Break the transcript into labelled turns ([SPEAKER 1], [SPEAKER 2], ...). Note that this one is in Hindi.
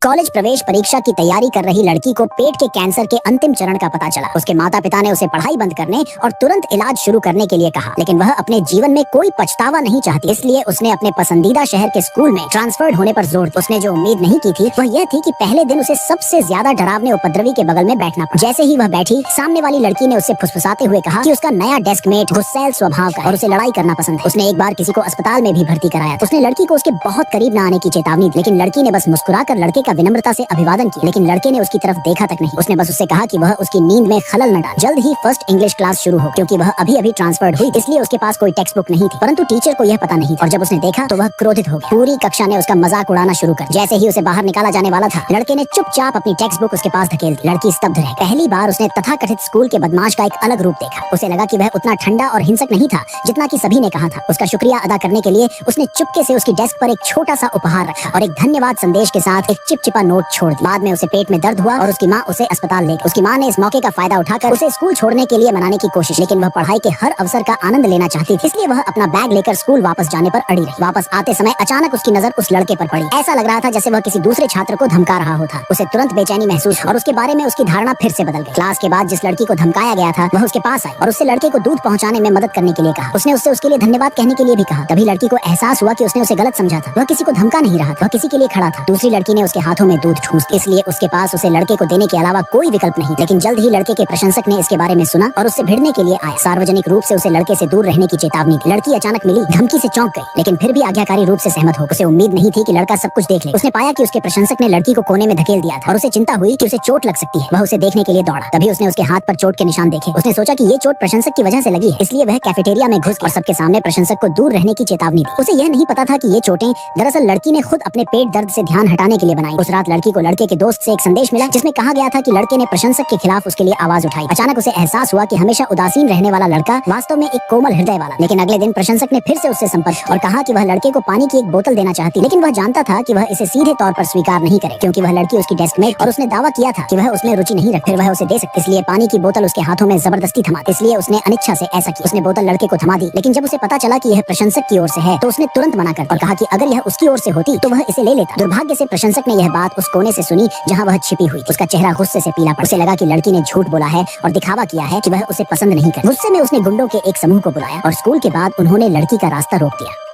[SPEAKER 1] कॉलेज प्रवेश परीक्षा की तैयारी कर रही लड़की को पेट के कैंसर के अंतिम चरण का पता चला। उसके माता पिता ने उसे पढ़ाई बंद करने और तुरंत इलाज शुरू करने के लिए कहा, लेकिन वह अपने जीवन में कोई पछतावा नहीं चाहती। इसलिए उसने अपने पसंदीदा शहर के स्कूल में ट्रांसफर्ड होने पर जोर दिया। उसने जो उम्मीद नहीं की थी वह यह थी कि पहले दिन उसे सबसे ज्यादा डरावने उपद्रवी के बगल में बैठना पड़ा। जैसे ही वह बैठी, सामने वाली लड़की ने उससे फुसफुसाते हुए कहा कि उसका नया डेस्कमेट गुस्सैल स्वभाव का और उसे लड़ाई करना पसंद है। उसने एक बार किसी को अस्पताल में भी भर्ती कराया। उसने लड़की को उसके बहुत करीब न आने की चेतावनी दी, लेकिन लड़की ने बस मुस्कुराकर लड़के का विनम्रता से अभिवादन किया। लेकिन लड़के ने उसकी तरफ देखा तक नहीं। उसने बस उससे कहा कि वह उसकी नींद में खलल न डाले। जल्द ही फर्स्ट इंग्लिश क्लास शुरू हो, क्योंकि वह अभी ट्रांसफर्ड हुई, इसलिए उसके पास कोई टेक्स्ट बुक नहीं थी। परंतु टीचर को यह पता नहीं, और जब उसने देखा तो वह क्रोधित हो गया। पूरी कक्षा ने उसका मजाक उड़ाना शुरू कर। जैसे ही उसे बाहर निकाला जाने वाला था, लड़के ने चुपचाप अपनी टेक्स्ट बुक उसके पास धकेल दी। लड़की स्तब्ध रह। पहली बार उसने तथाकथित स्कूल के बदमाश का एक अलग रूप देखा। उसे लगा कि वह उतना ठंडा और हिंसक नहीं था जितना कि सभी ने कहा था। उसका शुक्रिया अदा करने के लिए उसने चुपके से उसकी डेस्क पर एक छोटा सा उपहार रखा और एक धन्यवाद संदेश के साथ एक चिपचिपा नोट छोड़ दिया। बाद में उसे पेट में दर्द हुआ और उसकी माँ उसे अस्पताल ले गई। उसकी माँ ने इस मौके का फायदा उठाकर उसे स्कूल छोड़ने के लिए मनाने की कोशिश, लेकिन वह पढ़ाई के हर अवसर का आनंद लेना चाहती थी। इसलिए वह अपना बैग लेकर स्कूल वापस जाने पर अड़ी रही। वापस आते समय अचानक उसकी नजर उस लड़के पर पड़ी। ऐसा लग रहा था जैसे वह किसी दूसरे छात्र को धमका रहा होता। उसे तुरंत बेचैनी महसूस हुई और उसके बारे में उसकी धारणा फिर से बदल गई। क्लास के बाद जिस लड़की को धमकाया गया था वह उसके पास आई और उससे लड़के को दूध पहुंचाने में मदद करने के लिए कहा। उसने उससे उसके लिए धन्यवाद कहने के लिए भी कहा। तभी लड़की को एहसास हुआ कि उसने उसे गलत समझा था। वह किसी को धमका नहीं रहा था, वह किसी के लिए खड़ा था। दूसरी लड़की ने उसके हाथों में दूध ठूंस, इसलिए उसके पास उसे लड़के को देने के अलावा कोई विकल्प नहीं। लेकिन जल्द ही लड़के के प्रशंसक ने इसके बारे में सुना और उससे भिड़ने के लिए आए। सार्वजनिक रूप से उसे लड़के से दूर रहने की चेतावनी दी। लड़की अचानक मिली, धमकी से चौंक गई, लेकिन फिर भी आज्ञाकारी रूप से सहमत हो। उसे उम्मीद नहीं थी कि लड़का सब कुछ देख ले। उसने पाया कि उसके प्रशंसक ने लड़की को कोने में धकेल दिया था और उसे चिंता हुई कि उसे चोट लग सकती है। वह उसे देखने के लिए दौड़ा। तभी उसने उसके हाथ पर चोट के निशान देखे। उसने सोचा कि ये चोट प्रशंसक की वजह से लगी है, इसलिए वह कैफेटेरिया में घुस और सबके सामने प्रशंसक को दूर रहने की चेतावनी दी। उसे यह नहीं पता था कि ये चोटें दरअसल लड़की ने खुद अपने पेट दर्द से ध्यान हटाने के लिए बनाई। उस रात लड़की को लड़के के दोस्त से एक संदेश मिला जिसमें कहा गया था कि लड़के ने प्रशंसक के खिलाफ उसके लिए आवाज उठाई। अचानक उसे एहसास हुआ कि हमेशा उदासीन रहने वाला लड़का वास्तव में एक कोमल हृदय वाला। लेकिन अगले दिन प्रशंसक ने फिर से उससे संपर्क और कहा कि वह लड़के को पानी की एक बोतल देना चाहती, लेकिन वह जानता था कि वह इसे सीधे तौर पर स्वीकार नहीं करे, क्योंकि वह लड़की उसकी डेस्कमेट और उसने दावा किया था कि वह उसमें रुचि नहीं रखती, फिर वह उसे दे सकती। इसलिए पानी की बोतल उसके हाथों में जबरदस्ती थमा, इसलिए उसने अनिच्छा से ऐसा किया। उसने बोतल लड़के को थमा दी, लेकिन जब उसे पता चला कि यह प्रशंसक की ओर से है तो उसने तुरंत मना कर और कहा कि अगर यह उसकी ओर से होती तो वह इसे ले लेता। दुर्भाग्य से प्रशंसक ने यह बात उस कोने से सुनी जहाँ वह छिपी हुई। उसका चेहरा गुस्से से पीला पड़। उसे लगा कि लड़की ने झूठ बोला है और दिखावा किया है कि वह उसे पसंद नहीं करती। गुस्से में उसने गुंडों के एक समूह को बुलाया और स्कूल के बाद उन्होंने लड़की का रास्ता रोक दिया।